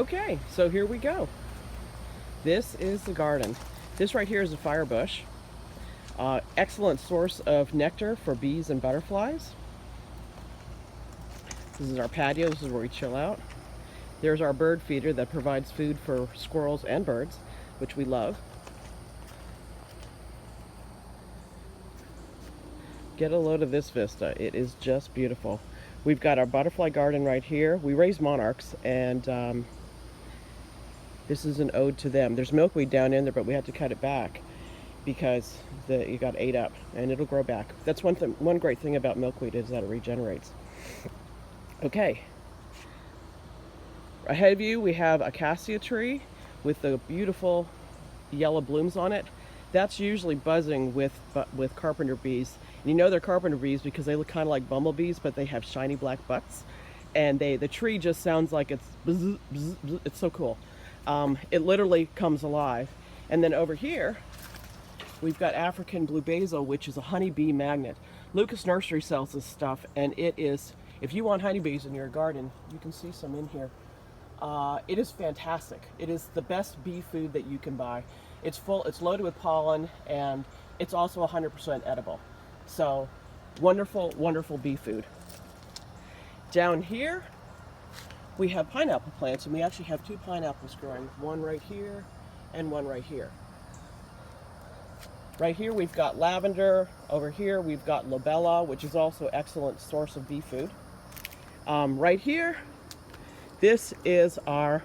Okay, so here we go. This is the garden. This right here is a fire bush. Excellent source of nectar for bees and butterflies. This is our patio. This is where we chill out. There's our bird feeder that provides food for squirrels and birds, which we love. Get a load of this vista. It is just beautiful. We've got our butterfly garden right here. We raise monarchs, and this is an ode to them. There's milkweed down in there, but we had to cut it back because it got ate up, and it'll grow back. That's one great thing about milkweed is that it regenerates. Okay. Ahead of you, we have a cassia tree with the beautiful yellow blooms on it. That's usually buzzing with carpenter bees. And you know they're carpenter bees because they look kind of like bumblebees, but they have shiny black butts. And the tree just sounds like it's bzz, bzz, bzz. It's so cool. It literally comes alive. And then over here, we've got African blue basil, which is a honeybee magnet. Lucas Nursery sells this stuff, and it is, if you want honeybees in your garden, you can see some in here. It is fantastic. It is the best bee food that you can buy. It's loaded with pollen, and it's also 100% edible. So, wonderful, wonderful bee food. Down here, we have pineapple plants, and we actually have 2 pineapples growing. One right here, and one right here. Right here, we've got lavender. Over here, we've got lobella, which is also an excellent source of bee food. Right here, this is our,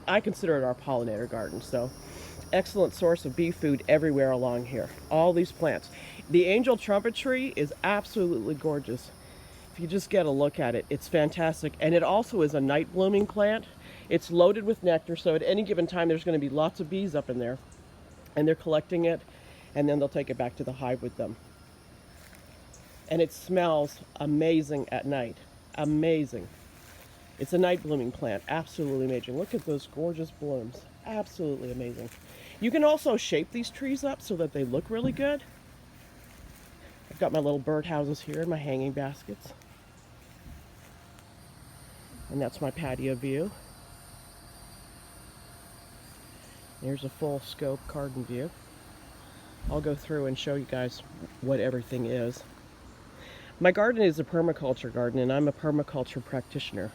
I consider it our pollinator garden, so excellent source of bee food everywhere along here. All these plants. The angel trumpet tree is absolutely gorgeous. If you just get a look at it, it's fantastic. And it also is a night blooming plant. It's loaded with nectar, so at any given time there's going to be lots of bees up in there. And they're collecting it, and then they'll take it back to the hive with them. And it smells amazing at night. Amazing. It's a night blooming plant. Absolutely amazing. Look at those gorgeous blooms. Absolutely amazing. You can also shape these trees up so that they look really good. I've got my little bird houses here and my hanging baskets. And that's my patio view. There's a full scope garden view. I'll go through and show you guys what everything is. My garden is a permaculture garden, and I'm a permaculture practitioner,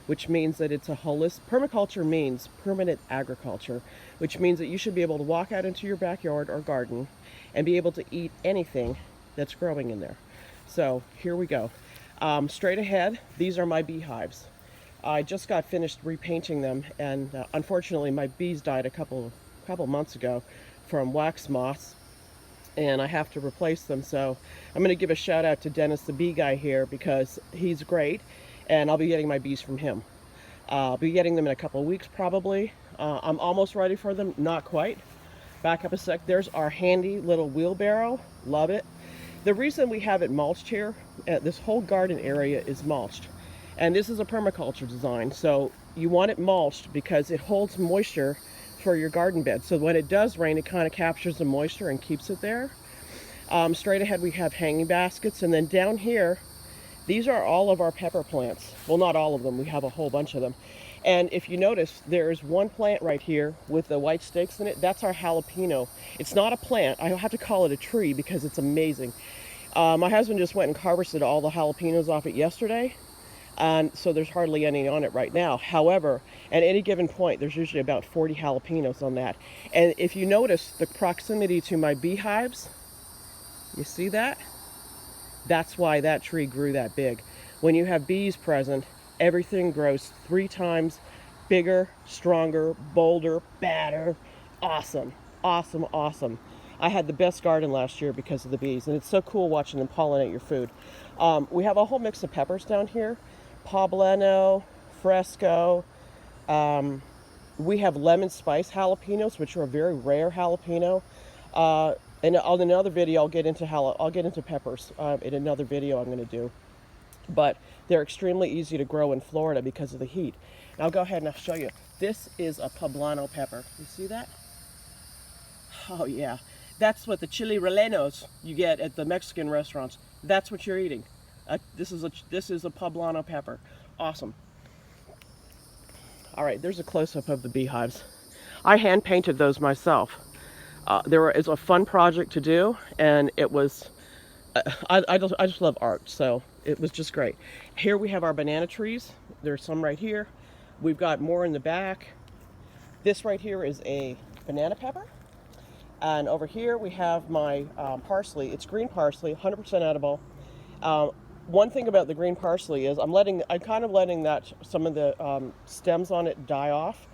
which means that it's a holistic. Permaculture means permanent agriculture, which means that you should be able to walk out into your backyard or garden and be able to eat anything that's growing in there. So here we go. Straight ahead, these are my beehives. I just got finished repainting them, and unfortunately my bees died a couple months ago from wax moths, and I have to replace them. So I'm going to give a shout out to Dennis, the bee guy here, because he's great, and I'll be getting my bees from him. I'll be getting them in a couple of weeks probably. I'm almost ready for them, not quite. Back up a sec. There's our handy little wheelbarrow. Love it. The reason we have it mulched here, this whole garden area is mulched. And this is a permaculture design, so you want it mulched because it holds moisture for your garden bed. So when it does rain, it kind of captures the moisture and keeps it there. Straight ahead, we have hanging baskets, and then down here, these are all of our pepper plants. Well, not all of them. We have a whole bunch of them. And if you notice, there's one plant right here with the white stakes in it. That's our jalapeno. It's not a plant. I have to call it a tree because it's amazing. My husband just went and harvested all the jalapenos off it yesterday. And so there's hardly any on it right now. However, at any given point, there's usually about 40 jalapenos on that. And if you notice the proximity to my beehives, you see that? That's why that tree grew that big. When you have bees present, everything grows 3 times bigger, stronger, bolder, badder. Awesome, awesome, awesome. I had the best garden last year because of the bees, and it's so cool watching them pollinate your food. We have a whole mix of peppers down here. Poblano, Fresco. We have lemon spice jalapenos, which are a very rare jalapeno. And on another video, I'll get into peppers in another video I'm going to do. But they're extremely easy to grow in Florida because of the heat. And I'll go ahead and I'll show you. This is a poblano pepper. You see that? Oh yeah, that's what the chili rellenos you get at the Mexican restaurants. That's what you're eating. This is a poblano pepper. Awesome. All right, there's a close-up of the beehives. I hand painted those myself. Is a fun project to do, and it was, I just love art, so it was just great. Here we have our banana trees. There's some right here. We've got more in the back. This right here is a banana pepper. And over here we have my parsley. It's green parsley, 100% edible. One thing about the green parsley is I'm kind of letting that some of the stems on it die off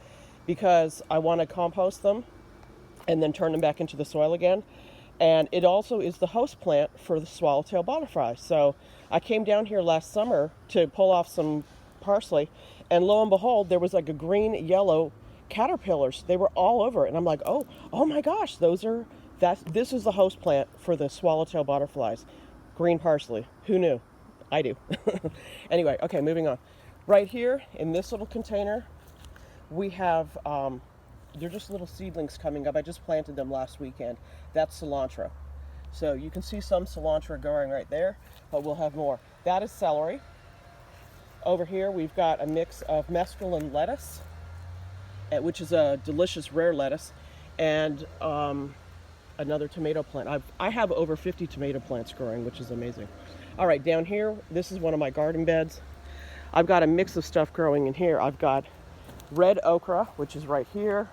because I want to compost them and then turn them back into the soil again. And it also is the host plant for the swallowtail butterfly. So I came down here last summer to pull off some parsley, and lo and behold, there was like a green yellow caterpillars. They were all over it, and I'm like, oh my gosh, this is the host plant for the swallowtail butterflies. Green parsley. Who knew? I do. Anyway, okay, moving on. Right here in this little container, we have they're just little seedlings coming up. I just planted them last weekend. That's cilantro. So you can see some cilantro growing right there, but we'll have more. That is celery. Over here we've got a mix of mesclun lettuce, which is a delicious rare lettuce, and another tomato plant. I have over 50 tomato plants growing, which is amazing. All right, down here, this is one of my garden beds. I've got a mix of stuff growing in here. I've got red okra, which is right here.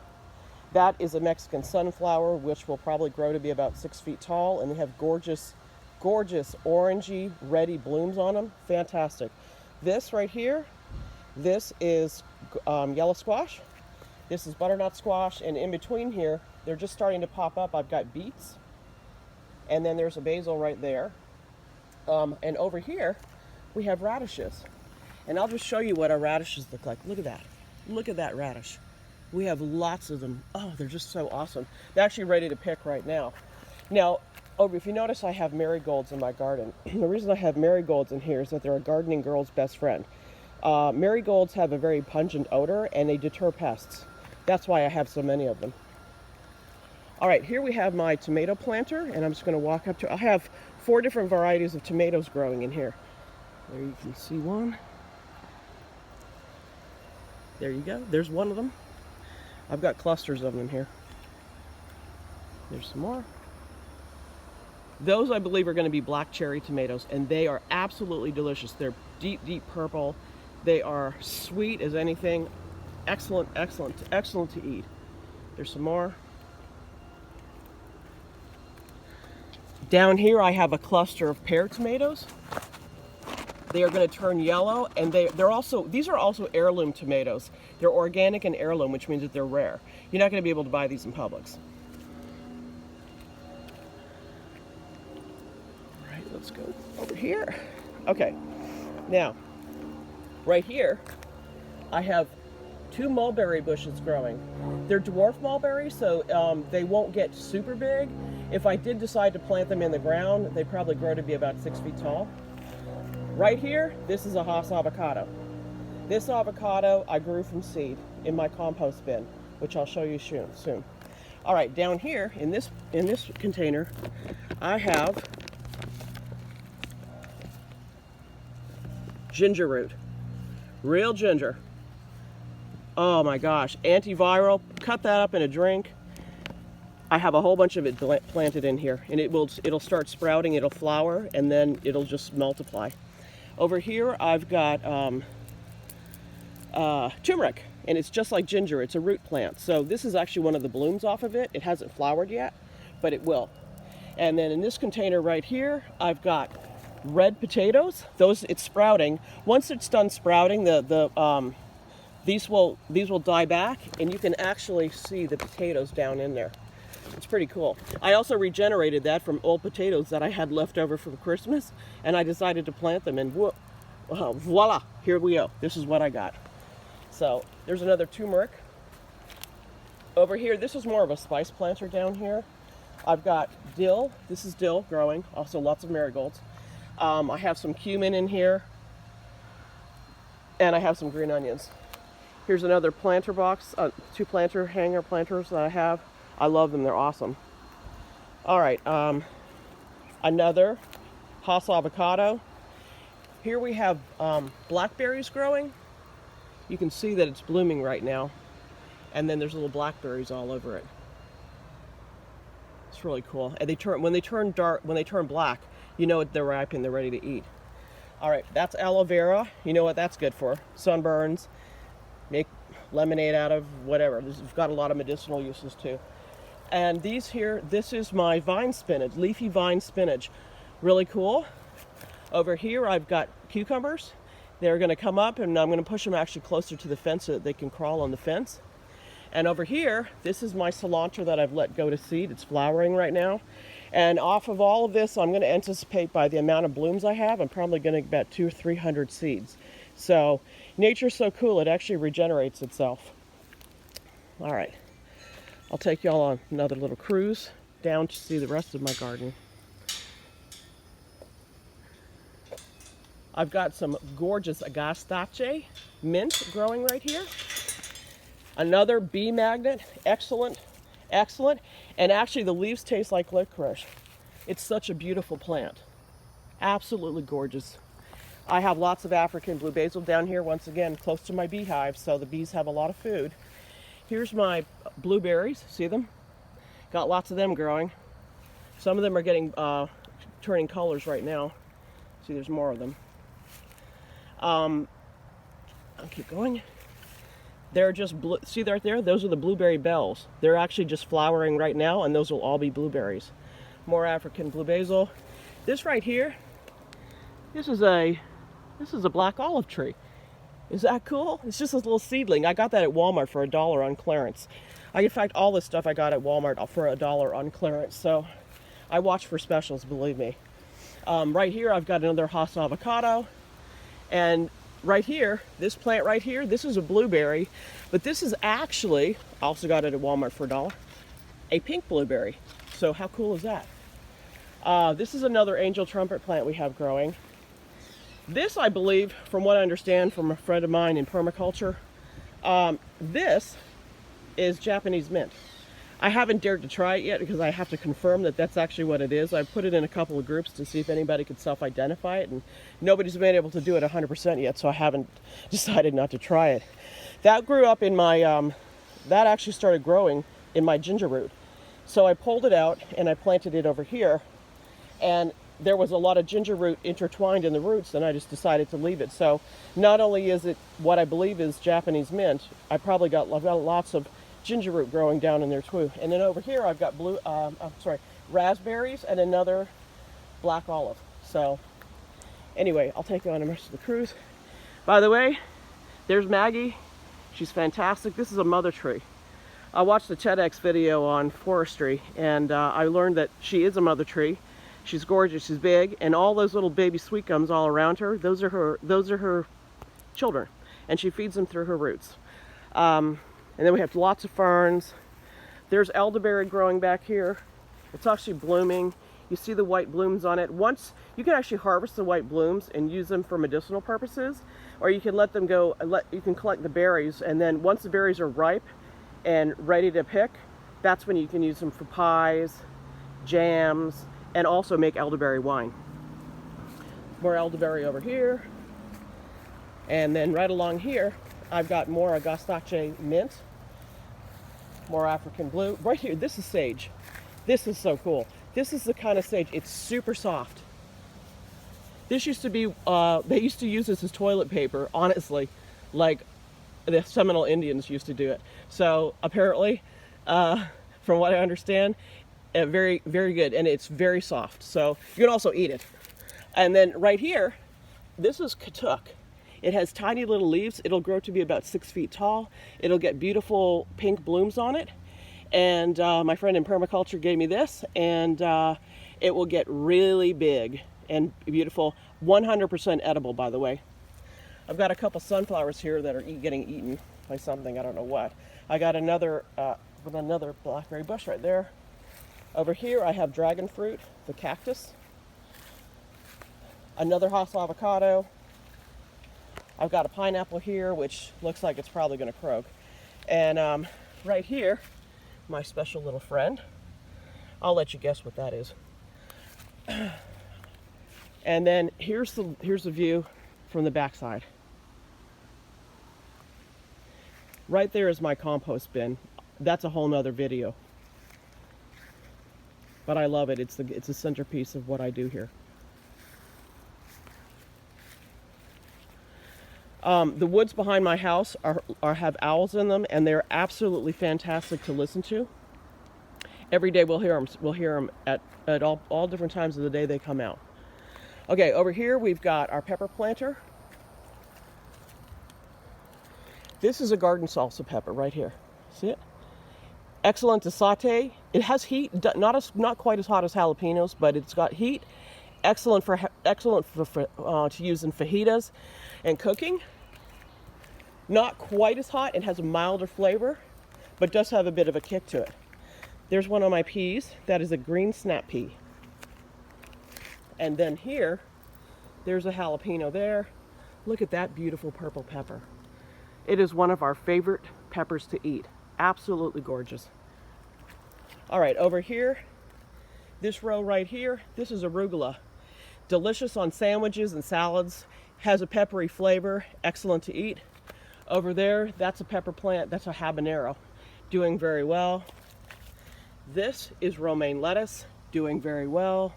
That is a Mexican sunflower, which will probably grow to be about 6 feet tall, and they have gorgeous, gorgeous orangey, reddy blooms on them. Fantastic. This right here, this is yellow squash. This is butternut squash, and in between here, they're just starting to pop up. I've got beets, and then there's a basil right there. And over here, we have radishes. And I'll just show you what our radishes look like. Look at that. Look at that radish. We have lots of them. Oh, they're just so awesome. They're actually ready to pick right now. Now, if you notice, I have marigolds in my garden. The reason I have marigolds in here is that they're a gardening girl's best friend. Marigolds have a very pungent odor, and they deter pests. That's why I have so many of them. All right, here we have my tomato planter, and I'm just going to walk up to. I have 4 different varieties of tomatoes growing in here. There you can see one. There you go. There's one of them. I've got clusters of them here. There's some more. Those, I believe, are going to be black cherry tomatoes, and they are absolutely delicious. They're deep, deep purple. They are sweet as anything. Excellent, excellent, excellent to eat. There's some more. Down here, I have a cluster of pear tomatoes. They are going to turn yellow, and these are also heirloom tomatoes. They're organic and heirloom, which means that they're rare. You're not going to be able to buy these in Publix. All right, let's go over here. Okay, now, right here, I have 2 mulberry bushes growing. They're dwarf mulberries, so they won't get super big. If I did decide to plant them in the ground, they'd probably grow to be about 6 feet tall. Right here, this is a Hass avocado. This avocado I grew from seed in my compost bin, which I'll show you soon. All right, down here in this container, I have ginger root, real ginger. Oh my gosh, antiviral. Cut that up in a drink. I have a whole bunch of it planted in here, and it'll start sprouting. It'll flower, and then it'll just multiply. Over here, I've got turmeric, and it's just like ginger. It's a root plant. So this is actually one of the blooms off of it. It hasn't flowered yet, but it will. And then in this container right here, I've got red potatoes. It's sprouting. Once it's done sprouting, these will die back, and you can actually see the potatoes down in there. It's pretty cool. I also regenerated that from old potatoes that I had left over from Christmas, and I decided to plant them, and voila, here we go. This is what I got. So there's another turmeric. Over here, this is more of a spice planter down here. I've got dill. This is dill growing, also lots of marigolds. I have some cumin in here, and I have some green onions. Here's another planter box, 2 planter hanger planters that I have. I love them, they're awesome. All right, another Hass avocado. Here we have blackberries growing. You can see that it's blooming right now. And then there's little blackberries all over it. It's really cool. And when they turn black, you know they're ripe and they're ready to eat. All right, that's aloe vera. You know what that's good for? Sunburns. Make lemonade out of whatever. We've got a lot of medicinal uses too. And these here, this is my vine spinach, leafy vine spinach. Really cool. Over here I've got cucumbers. They're going to come up and I'm going to push them actually closer to the fence so that they can crawl on the fence. And over here, this is my cilantro that I've let go to seed. It's flowering right now. And off of all of this, I'm going to anticipate by the amount of blooms I have, I'm probably going to get about 200 or 300 seeds. So nature's so cool, it actually regenerates itself. All right, I'll take y'all on another little cruise down to see the rest of my garden. I've got some gorgeous agastache mint growing right here. Another bee magnet, excellent, excellent. And actually the leaves taste like licorice. It's such a beautiful plant. Absolutely gorgeous. I have lots of African blue basil down here, once again, close to my beehive, so the bees have a lot of food. Here's my blueberries, see them? Got lots of them growing. Some of them are getting, turning colors right now. See, there's more of them. I'll keep going. They're just, see right there? Those are the blueberry bells. They're actually just flowering right now, and those will all be blueberries. More African blue basil. This right here, this is a black olive tree. Is that cool? It's just this little seedling. I got that at Walmart for $1 on clearance. In fact, all this stuff I got at Walmart for $1 on clearance. So I watch for specials, believe me. Right here, I've got another Hass avocado. And right here, this plant right here, this is a blueberry, but this is actually, I also got it at Walmart for $1, a pink blueberry. So how cool is that? This is another angel trumpet plant we have growing. This, I believe, from what I understand from a friend of mine in permaculture, this is Japanese mint. I haven't dared to try it yet because I have to confirm that that's actually what it is. I put it in a couple of groups to see if anybody could self-identify it, and nobody's been able to do it 100% yet, so I haven't decided not to try it. That grew up in my, that actually started growing in my ginger root. So I pulled it out and I planted it over here, and there was a lot of ginger root intertwined in the roots, and I just decided to leave it. So not only is it what I believe is Japanese mint, I've got lots of ginger root growing down in there too. And then over here I've got raspberries and another black olive. So anyway, I'll take you on the rest of the cruise. By the way, there's Maggie. She's fantastic. This is a mother tree. I watched the TEDx video on forestry, and I learned that she is a mother tree. She's gorgeous, she's big, and all those little baby sweet gums all around her, those are her children, and she feeds them through her roots. And then we have lots of ferns. There's elderberry growing back here. It's actually blooming. You see the white blooms on it. Once you can actually harvest the white blooms and use them for medicinal purposes, or you can let them go, you can collect the berries, and then once the berries are ripe and ready to pick, that's when you can use them for pies, jams, and also make elderberry wine. More elderberry over here. And then right along here, I've got more agastache mint, more African blue. Right here, this is sage. This is so cool. This is the kind of sage, it's super soft. This used to be, they used to use this as toilet paper, honestly, like the Seminole Indians used to do it. So apparently, from what I understand, very, very good, and it's very soft. So you can also eat it. And then right here, this is katuk. It has tiny little leaves. It'll grow to be about 6 feet tall. It'll get beautiful pink blooms on it. And my friend in permaculture gave me this, and it will get really big and beautiful. 100% edible, by the way. I've got a couple sunflowers here that are getting eaten by something, I don't know what. I got another blackberry bush right there. Over here I have dragon fruit, the cactus. Another Hass avocado. I've got a pineapple here, which looks like it's probably going to croak. And right here, my special little friend. I'll let you guess what that is. And then here's the view from the backside. Right there is my compost bin. That's a whole nother video. But I love it. It's the centerpiece of what I do here. The woods behind my house have owls in them, and they're absolutely fantastic to listen to. Every day we'll hear them. We'll hear them at all different times of the day they come out. Okay, over here we've got our pepper planter. This is a garden salsa pepper right here. See it? Excellent to saute. It has heat, not quite as hot as jalapenos, but it's got heat. Excellent for to use in fajitas and cooking. Not quite as hot. It has a milder flavor, but does have a bit of a kick to it. There's one of my peas. That is a green snap pea. And then here, there's a jalapeno there. Look at that beautiful purple pepper. It is one of our favorite peppers to eat. Absolutely gorgeous. All right, over here, this row right here, this is arugula. Delicious on sandwiches and salads. Has a peppery flavor, excellent to eat. Over there, that's a pepper plant, that's a habanero, doing very well. This is romaine lettuce, doing very well.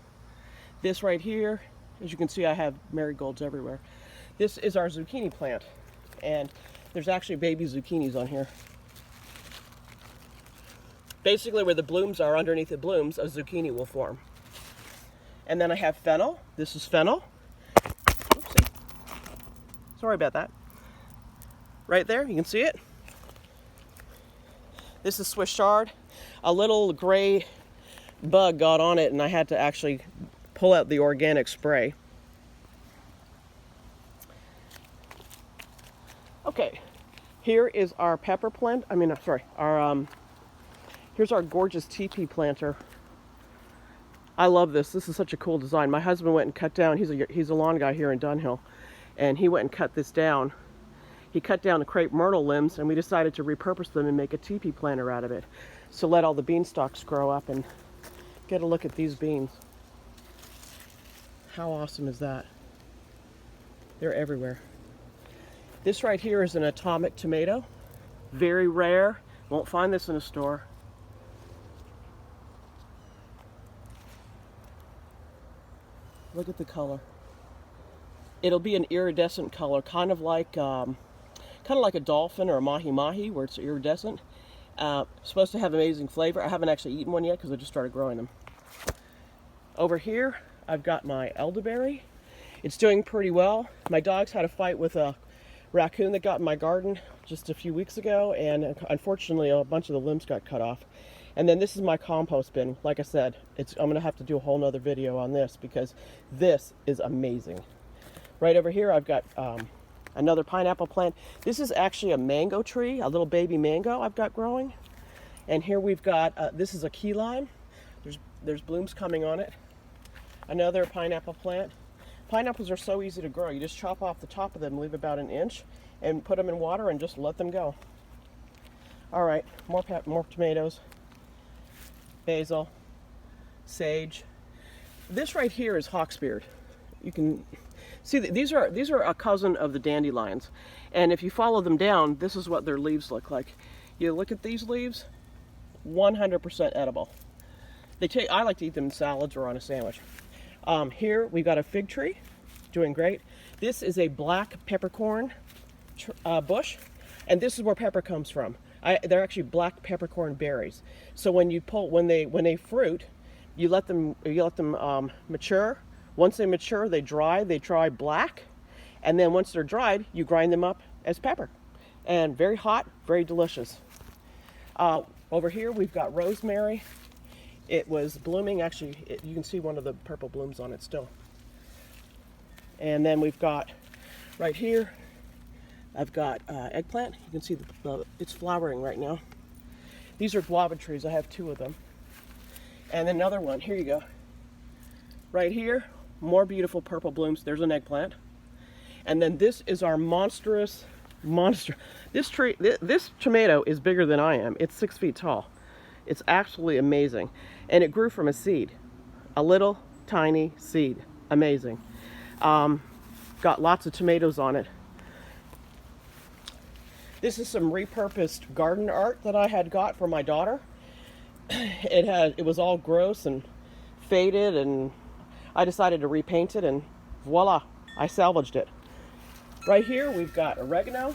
This right here, as you can see, I have marigolds everywhere. This is our zucchini plant, and there's actually baby zucchinis on here. Basically, where the blooms are, underneath the blooms, a zucchini will form. And then I have fennel. This is fennel. Oopsie. Sorry about that. Right there, you can see it. This is Swiss chard. A little gray bug got on it, and I had to actually pull out the organic spray. Okay, here is our pepper plant. Here's our gorgeous teepee planter. I love this. This is such a cool design. My husband went and cut down. He's a lawn guy here in Dunhill, and he went and cut this down. He cut down the crepe myrtle limbs, and we decided to repurpose them and make a teepee planter out of it. So let all the bean stalks grow up and get a look at these beans. How awesome is that? They're everywhere. This right here is an atomic tomato. Very rare. Won't find this in a store. Look at the color. It'll be an iridescent color, kind of like a dolphin or a mahi-mahi, where it's iridescent. Supposed to have amazing flavor. I haven't actually eaten one yet because I just started growing them. Over here, I've got my elderberry. It's doing pretty well. My dogs had a fight with a raccoon that got in my garden just a few weeks ago, and unfortunately a bunch of the limbs got cut off. And then this is my compost bin. Like I said, I'm gonna have to do a whole nother video on this because this is amazing. Right over here I've got another pineapple plant. This is actually a mango tree, a little baby mango I've got growing. And here we've got, this is a key lime. There's blooms coming on it. Another pineapple plant. Pineapples are so easy to grow. You just chop off the top of them, leave about an inch, and put them in water and just let them go. All right, more tomatoes, basil, sage. This right here is hawksbeard. You can see that these are a cousin of the dandelions, and if you follow them down, this is what their leaves look like. You look at these leaves, 100% edible. I like to eat them in salads or on a sandwich. Here we've got a fig tree, doing great. This is a black peppercorn bush, and this is where pepper comes from. They're actually black peppercorn berries. So when they fruit, you let them mature. Once they mature, they dry black, and then once they're dried, you grind them up as pepper, and very hot, very delicious. Over here we've got rosemary. It was blooming, actually, you can see one of the purple blooms on it still. And then we've got, right here, I've got eggplant. You can see it's flowering right now. These are guava trees, I have 2 of them. And another one, here you go. Right here, more beautiful purple blooms. There's an eggplant. And then this is our monster. This tomato is bigger than I am. It's 6 feet tall. It's actually amazing. And it grew from a seed. A little tiny seed. Amazing. Got lots of tomatoes on it. This is some repurposed garden art that I had got for my daughter. It was all gross and faded, and I decided to repaint it, and voila, I salvaged it. Right here we've got oregano.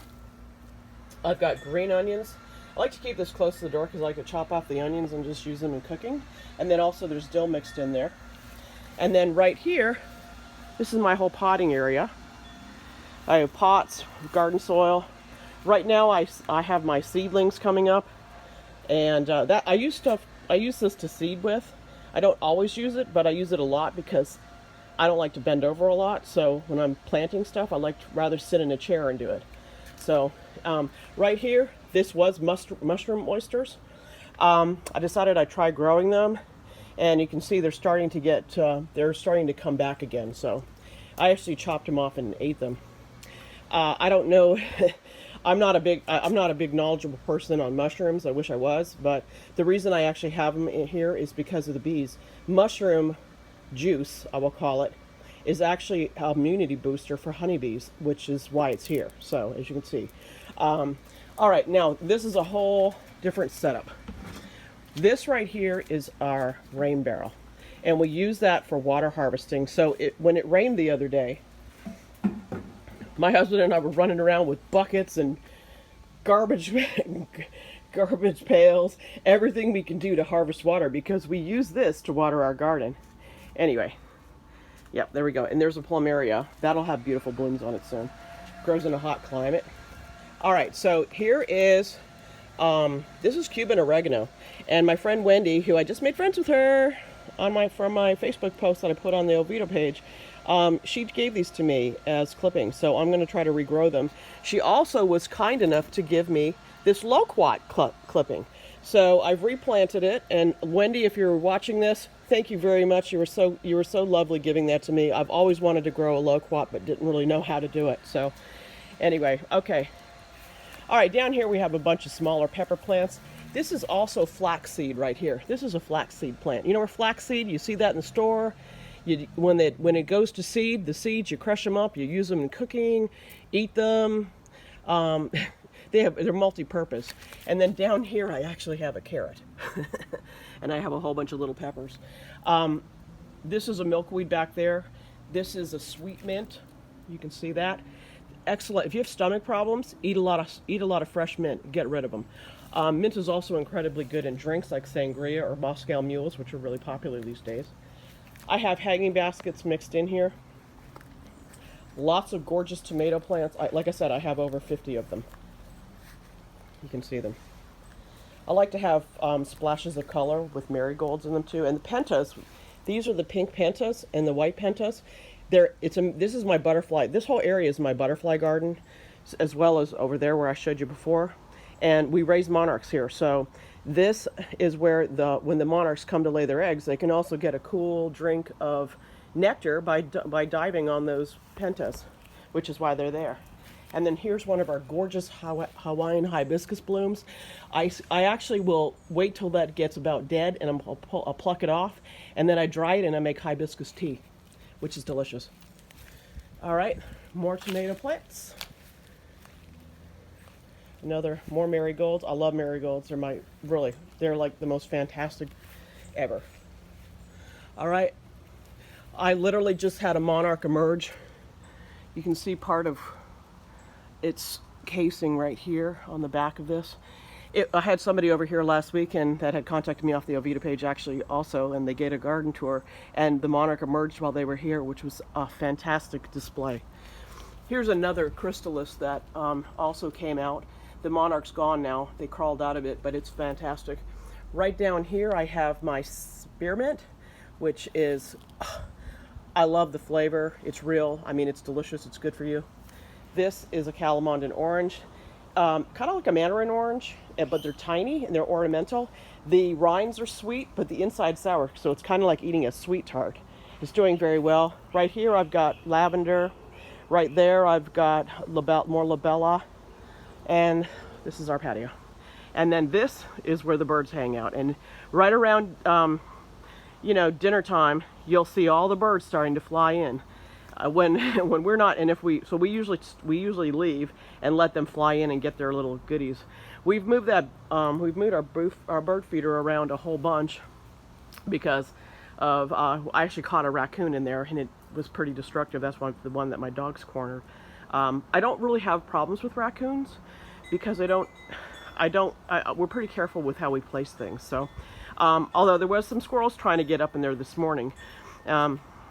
I've got green onions. I like to keep this close to the door because I like to chop off the onions and just use them in cooking. And then also there's dill mixed in there. And then right here, this is my whole potting area. I have pots, garden soil. Right now I have my seedlings coming up, and that I use this to seed with. I don't always use it, but I use it a lot because I don't like to bend over a lot. So when I'm planting stuff, I like to rather sit in a chair and do it. So right here, this was mushroom oysters. I decided I'd try growing them, and you can see they're starting to come back again. So I actually chopped them off and ate them. I don't know. I'm not a big knowledgeable person on mushrooms. I wish I was, but the reason I actually have them in here is because of the bees. Mushroom juice, I will call it, is actually an immunity booster for honeybees, which is why it's here. So as you can see, all right, now this is a whole different setup. This right here is our rain barrel, and we use that for water harvesting. So when it rained the other day, my husband and I were running around with buckets and garbage pails, everything we can do to harvest water, because we use this to water our garden. Anyway, yep, there we go. And there's a plumeria. That'll have beautiful blooms on it soon. Grows in a hot climate. All right, so here is, this is Cuban oregano. And my friend Wendy, who I just made friends with her from my Facebook post that I put on the Oviedo page, she gave these to me as clippings, so I'm going to try to regrow them. She also was kind enough to give me this loquat clipping. So I've replanted it, and Wendy, if you're watching this, thank you very much. You were so lovely giving that to me. I've always wanted to grow a loquat, but didn't really know how to do it. So anyway, okay. All right, down here we have a bunch of smaller pepper plants. This is also flaxseed right here. This is a flaxseed plant. You know where flaxseed, you see that in the store. When it goes to seed, the seeds, you crush them up, you use them in cooking, eat them. They're multi-purpose. And then down here I actually have a carrot. And I have a whole bunch of little peppers. This is a milkweed back there. This is a sweet mint. You can see that. Excellent. If you have stomach problems, eat a lot of fresh mint. Get rid of them. Mint is also incredibly good in drinks like sangria or Moscow mules, which are really popular these days. I have hanging baskets mixed in here. Lots of gorgeous tomato plants. Like I said, I have over 50 of them. You can see them. I like to have splashes of color with marigolds in them too. And the pentas, these are the pink pentas and the white pentas. This is my butterfly. This whole area is my butterfly garden, as well as over there where I showed you before. And we raise monarchs here. So this is where when the monarchs come to lay their eggs, they can also get a cool drink of nectar by diving on those pentas, which is why they're there. And then here's one of our gorgeous Hawaiian hibiscus blooms. I actually will wait till that gets about dead, and I'll pluck it off, and then I dry it and I make hibiscus tea, which is delicious. All right, more tomato plants. More marigolds. I love marigolds. They're like the most fantastic ever. All right, I literally just had a monarch emerge. You can see part of its casing right here on the back of this. I had somebody over here last weekend that had contacted me off the Oviedo page actually also, and they gave a garden tour, and the monarch emerged while they were here, which was a fantastic display. Here's another chrysalis that also came out. The monarch's gone now. They crawled out of it, but it's fantastic. Right down here I have my spearmint, which is, I love the flavor. It's real. I mean, it's delicious. It's good for you. This is a calamandan orange, kind of like a mandarin orange, but they're tiny and they're ornamental. The rinds are sweet, but the inside's sour, so it's kind of like eating a sweet tart. It's doing very well. Right here I've got lavender. Right there I've got more labella. And this is our patio. And then this is where the birds hang out. And right around, dinner time, you'll see all the birds starting to fly in. when when we're not, and if we we usually leave and let them fly in and get their little goodies. We've moved our bird feeder around a whole bunch because of I actually caught a raccoon in there and it was pretty destructive. That's the one that my dogs cornered. I don't really have problems with raccoons because we're pretty careful with how we place things. So although there was some squirrels trying to get up in there this morning.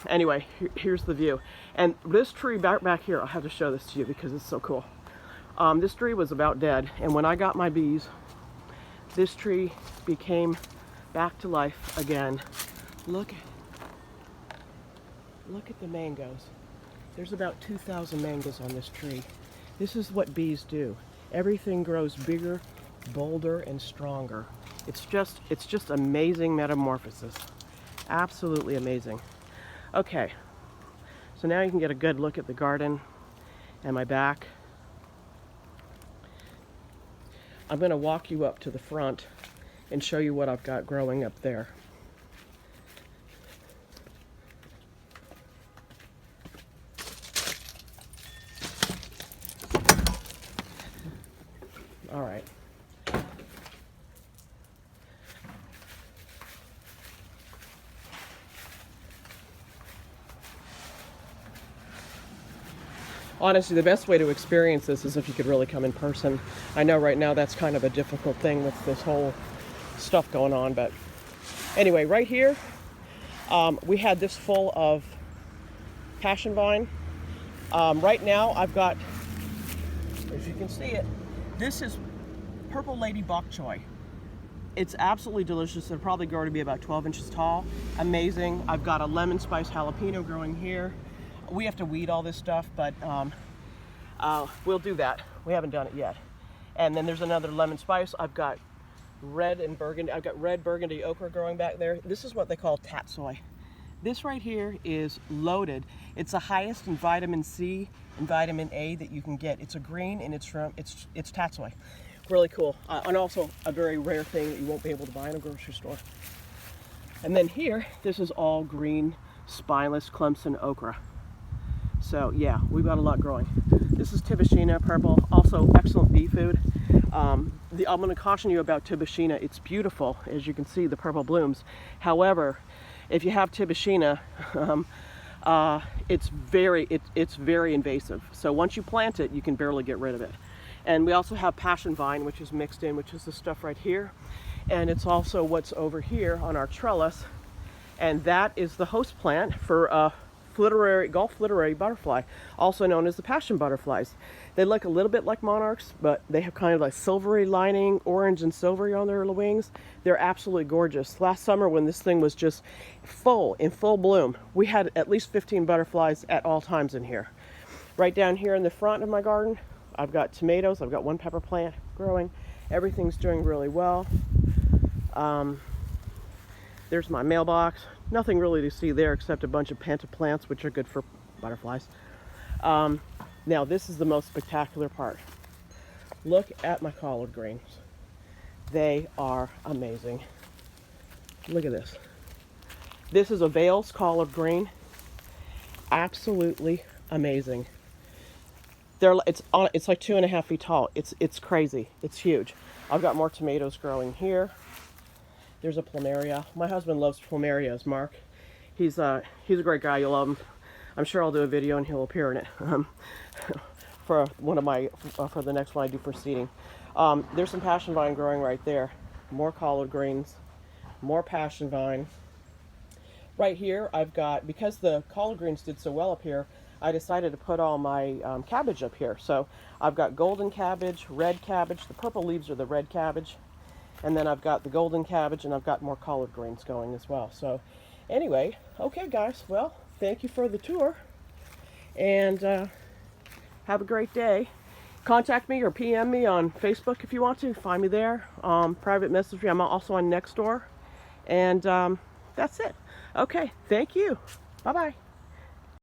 Anyway, here's the view. And this tree back here, I'll have to show this to you because it's so cool. This tree was about dead, and when I got my bees, this tree became back to life again. Look at the mangoes. There's about 2,000 mangoes on this tree. This is what bees do. Everything grows bigger, bolder, and stronger. It's just amazing metamorphosis. Absolutely amazing. Okay, so now you can get a good look at the garden and my back. I'm going to walk you up to the front and show you what I've got growing up there. All right. Honestly, the best way to experience this is if you could really come in person. I know right now that's kind of a difficult thing with this whole stuff going on, but anyway, right here, we had this full of passion vine. Right now I've got, as you can see it, this is purple lady bok choy. It's absolutely delicious. It'll probably grow to be about 12 inches tall. Amazing. I've got a lemon spice jalapeno growing here. We have to weed all this stuff, but we'll do that. We haven't done it yet. And then there's another lemon spice. I've got red and burgundy. I've got red burgundy okra growing back there. This is what they call tatsoi. This right here is loaded. It's the highest in vitamin C and vitamin A that you can get. It's a green and it's tatsoi. Really cool. And also a very rare thing that you won't be able to buy in a grocery store. And then here, this is all green, spineless Clemson okra. So yeah, we've got a lot growing. This is Tibishina purple, also excellent bee food. I'm going to caution you about Tibishina. It's beautiful, as you can see, the purple blooms. However, if you have Tibishina, it's very invasive. So once you plant it, you can barely get rid of it. And we also have passion vine, which is mixed in, which is the stuff right here. And it's also what's over here on our trellis. And that is the host plant for Gulf flitterary butterfly, also known as the passion butterflies. They look a little bit like monarchs, but they have kind of like silvery lining, orange and silvery on their wings. They're absolutely gorgeous. Last summer when this thing was just in full bloom, we had at least 15 butterflies at all times in here. Right down here in the front of my garden, I've got tomatoes. I've got one pepper plant growing. Everything's doing really well. There's my mailbox. Nothing really to see there except a bunch of panta plants, which are good for butterflies. Now this is the most spectacular part. Look at my collard greens. They are amazing. Look at this. This is a Vales collard green. Absolutely amazing. It's like 2.5 feet tall. It's crazy. It's huge. I've got more tomatoes growing here. There's a plumeria. My husband loves plumerias, Mark. He's a great guy. You'll love him. I'm sure I'll do a video and he'll appear in it for the next one I do for seeding. There's some passion vine growing right there. More collard greens, more passion vine. Right here, I've got, because the collard greens did so well up here, I decided to put all my cabbage up here. So I've got golden cabbage, red cabbage. The purple leaves are the red cabbage. And then I've got the golden cabbage, and I've got more collard greens going as well. So anyway, okay guys, well, thank you for the tour. And have a great day. Contact me or PM me on Facebook if you want to. Find me there. Private message me. I'm also on Nextdoor. And that's it. Okay, thank you. Bye-bye.